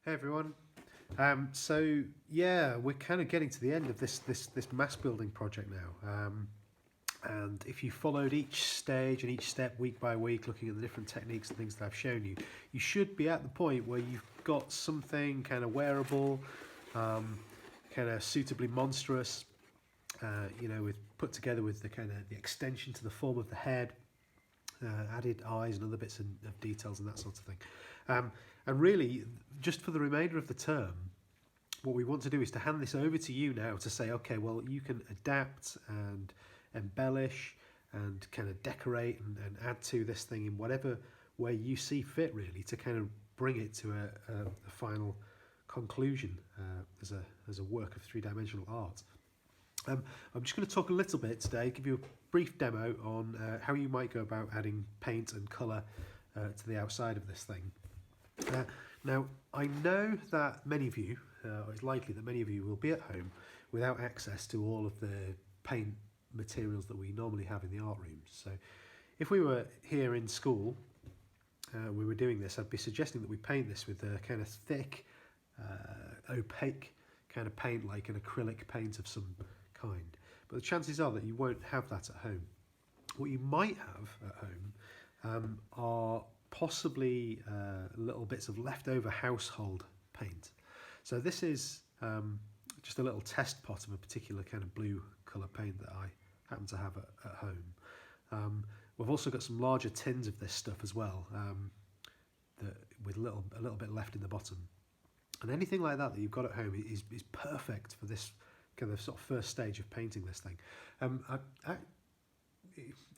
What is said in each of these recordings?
Hey everyone. So yeah, we're kind of getting to the end of this mass building project now. And if you followed each stage and each step week by week, looking at the different techniques and things that I've shown you, you should be at the point where you've got something kind of wearable, kind of suitably monstrous, with put together with the kind of the extension to the form of the head, added eyes and other bits of details and that sort of thing. And really, just for the remainder of the term, what we want to do is to hand this over to you now to say, okay, well, you can adapt and embellish and kind of decorate and add to this thing in whatever way you see fit, really, to kind of bring it to a final conclusion as a work of three-dimensional art. I'm just going to talk a little bit today, give you a brief demo on how you might go about adding paint and colour to the outside of this thing. Now, I know that many of you, or it's likely that many of you will be at home without access to all of the paint materials that we normally have in the art rooms. So if we were here in school, we were doing this, I'd be suggesting that we paint this with a kind of thick, opaque kind of paint, like an acrylic paint of some kind. But the chances are that you won't have that at home. What you might have at home are possibly little bits of leftover household paint. So this is just a little test pot of a particular kind of blue colour paint that I happen to have at home. We've also got some larger tins of this stuff as well, with a little bit left in the bottom. And anything like that you've got at home is perfect for this kind of sort of first stage of painting this thing.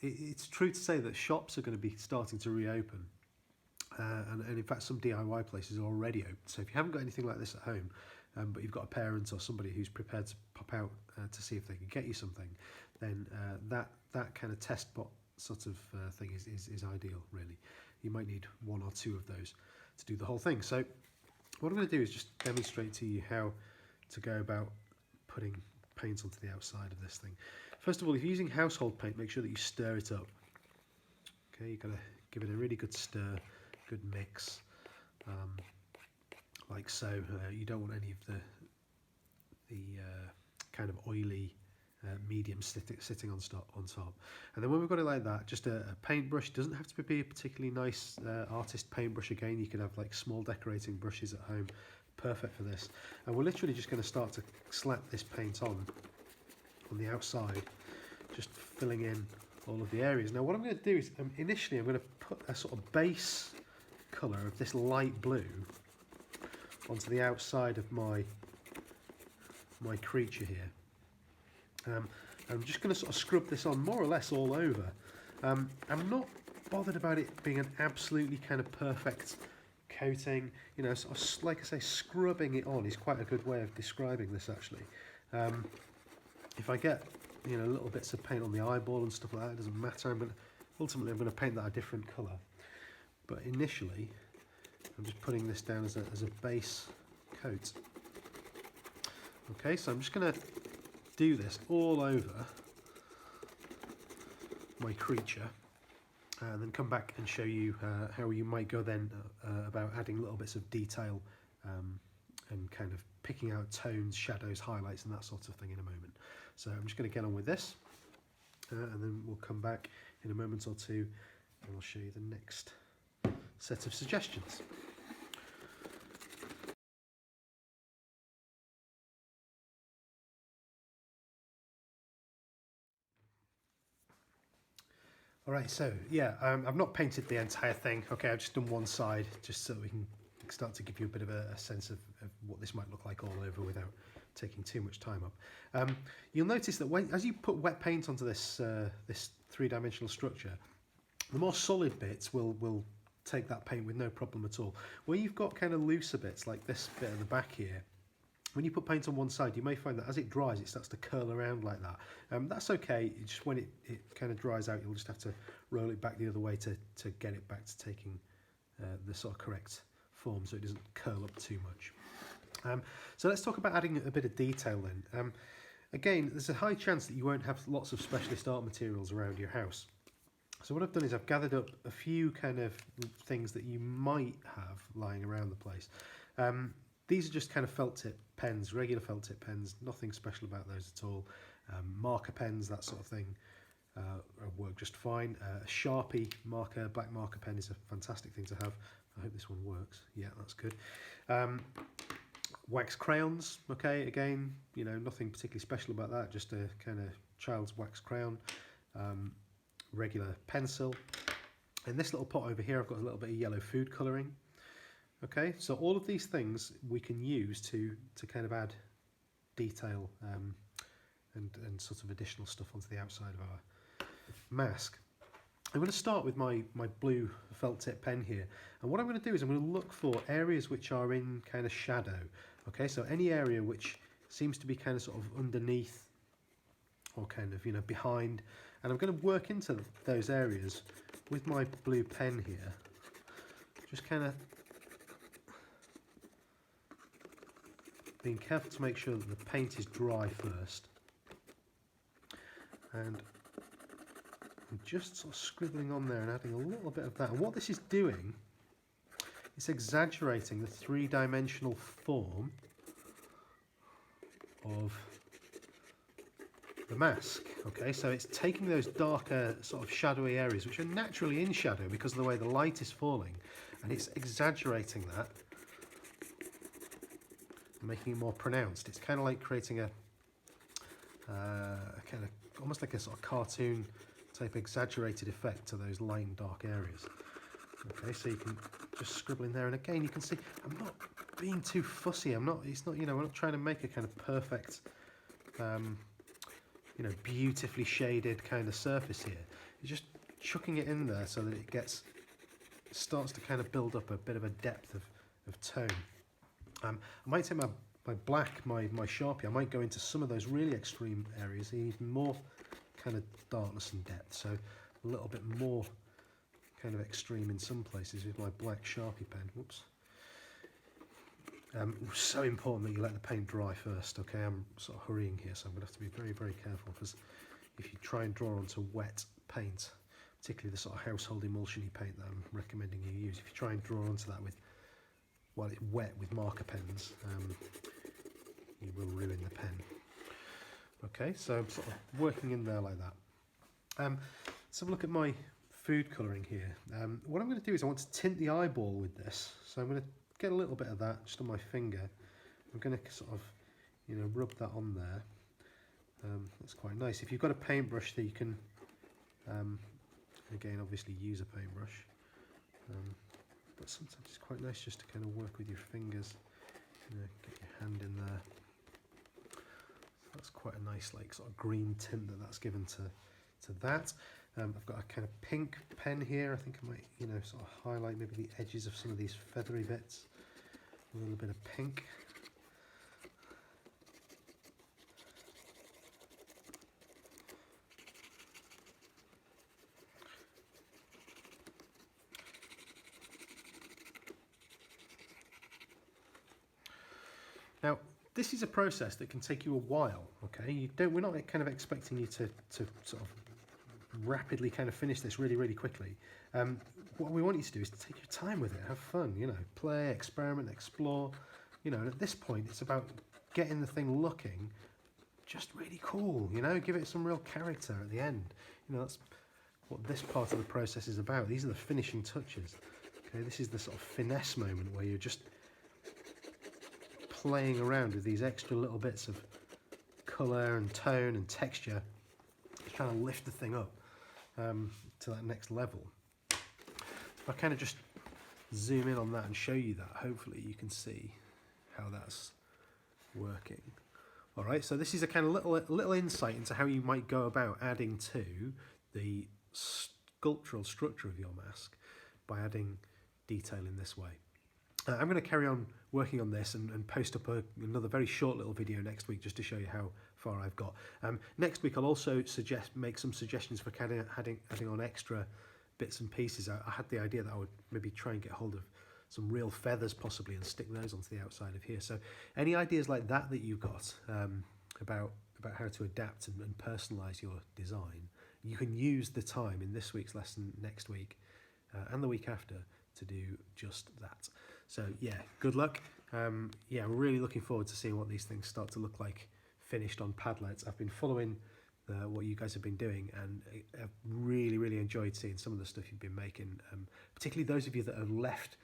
It's true to say that shops are going to be starting to reopen, and in fact some DIY places are already open. So if you haven't got anything like this at home, but you've got a parent or somebody who's prepared to pop out to see if they can get you something, then that kind of test pot sort of thing is ideal, really. You might need one or two of those to do the whole thing. So what I'm going to do is just demonstrate to you how to go about putting paint onto the outside of this thing. First of all, if you're using household paint, make sure that you stir it up. Okay, you've got to give it a really good stir, good mix, like so. You don't want any of the kind of oily medium sitting on top. And then when we've got it like that, just a paintbrush. Doesn't have to be a particularly nice artist paintbrush. Again, you could have like small decorating brushes at home, perfect for this. And we're literally just going to start to slap this paint on the outside, just filling in all of the areas. Now what I'm going to do is initially I'm going to put a sort of base colour of this light blue onto the outside of my creature here. I'm just going to sort of scrub this on more or less all over. I'm not bothered about it being an absolutely kind of perfect coating. You know, sort of, like I say, scrubbing it on is quite a good way of describing this actually. If I get little bits of paint on the eyeball and stuff like that, it doesn't matter. Ultimately I'm going to paint that a different colour. But initially I'm just putting this down as a base coat. Okay, so I'm just going to do this all over my creature and then come back and show you how you might go then about adding little bits of detail and kind of picking out tones, shadows, highlights and that sort of thing in a moment. So I'm just going to get on with this and then we'll come back in a moment or two and I'll show you the next set of suggestions. Alright, so yeah, I've not painted the entire thing. Okay, I've just done one side just so we can start to give you a bit of a sense of what this might look like all over without taking too much time up. You'll notice that as you put wet paint onto this this three-dimensional structure, the more solid bits will take that paint with no problem at all. Where you've got kind of looser bits like this bit at the back here, when you put paint on one side, you may find that as it dries, it starts to curl around like that. That's okay. It's just when it kind of dries out, you'll just have to roll it back the other way to get it back to taking the sort of correct form so it doesn't curl up too much. So let's talk about adding a bit of detail then. Again, there's a high chance that you won't have lots of specialist art materials around your house. So what I've done is I've gathered up a few kind of things that you might have lying around the place. These are just kind of felt tip pens, regular felt tip pens, nothing special about those at all. Marker pens, that sort of thing, work just fine. A Sharpie marker, black marker pen is a fantastic thing to have. I hope this one works. Yeah, that's good. Wax crayons, okay, again, you know, nothing particularly special about that, just a kind of child's wax crayon. Regular pencil. In this little pot over here, I've got a little bit of yellow food colouring. Okay, so all of these things we can use to kind of add detail and sort of additional stuff onto the outside of our mask. I'm going to start with my blue felt tip pen here, and what I'm going to do is I'm going to look for areas which are in kind of shadow. Okay, so any area which seems to be kind of sort of underneath or kind of, you know, behind, and I'm going to work into those areas with my blue pen here, just kind of being careful to make sure that the paint is dry first, and I'm just sort of scribbling on there and adding a little bit of that. And what this is doing, it's exaggerating the three-dimensional form of the mask. Okay, so it's taking those darker sort of shadowy areas which are naturally in shadow because of the way the light is falling, and it's exaggerating that and making it more pronounced. It's kind of like creating a kind of almost like a sort of cartoon type exaggerated effect to those light and dark areas. Okay, so you can just scribble in there, and again you can see I'm not being too fussy. It's not, you know, we're not trying to make a kind of perfect you know, beautifully shaded kind of surface here. You're just chucking it in there so that it starts to kind of build up a bit of a depth of tone. I might take my black, my Sharpie, I might go into some of those really extreme areas, even more kind of darkness and depth, so a little bit more kind of extreme in some places with my black Sharpie pen. Whoops. So important that you let the paint dry first. Okay, I'm sort of hurrying here, so I'm going to have to be very, very careful, because if you try and draw onto wet paint, particularly the sort of household emulsion-y paint that I'm recommending you use, if you try and draw onto that while it's wet with marker pens, you will ruin the pen. Okay, so I'm sort of working in there like that. Let's have a look at my food colouring here. What I'm going to do is I want to tint the eyeball with this, so I'm going to get a little bit of that just on my finger. I'm going to sort of, you know, rub that on there. That's quite nice. If you've got a paintbrush, that you can, again, obviously use a paintbrush. But sometimes it's quite nice just to kind of work with your fingers. You know, get your hand in there. So that's quite a nice, like, sort of green tint that's given to that. I've got a kind of pink pen here. I think I might, you know, sort of highlight maybe the edges of some of these feathery bits. A little bit of pink. Now, this is a process that can take you a while. Okay, we're not kind of expecting you to sort of rapidly kind of finish this really, really quickly. What we want you to do is to take your time with it, have fun, you know, play, experiment, explore, you know, and at this point it's about getting the thing looking just really cool, you know, give it some real character at the end. You know, that's what this part of the process is about. These are the finishing touches. Okay, this is the sort of finesse moment where you're just playing around with these extra little bits of colour and tone and texture, trying to lift the thing up to that next level. If I kind of just zoom in on that and show you that, hopefully you can see how that's working. All right, so this is a kind of little insight into how you might go about adding to the sculptural structure of your mask by adding detail in this way. I'm going to carry on working on this and post up another very short little video next week just to show you how far I've got. Next week I'll also make some suggestions for adding on extra bits and pieces. I had the idea that I would maybe try and get hold of some real feathers possibly and stick those onto the outside of here. So any ideas like that you've got about how to adapt and personalise your design, you can use the time in this week's lesson, next week, and the week after to do just that. So yeah, good luck. Yeah, really looking forward to seeing what these things start to look like finished on Padlets. I've been following what you guys have been doing, and I've really enjoyed seeing some of the stuff you've been making, particularly those of you that have left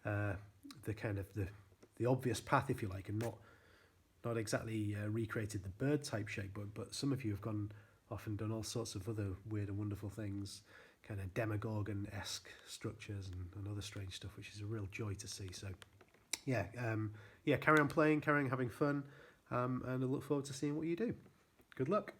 the kind of the obvious path, if you like, and not exactly recreated the bird type shape, but some of you have gone off and done all sorts of other weird and wonderful things, kind of Demogorgon-esque structures and other strange stuff, which is a real joy to see. So yeah, carry on playing, carry on having fun, and I look forward to seeing what you do. Good luck.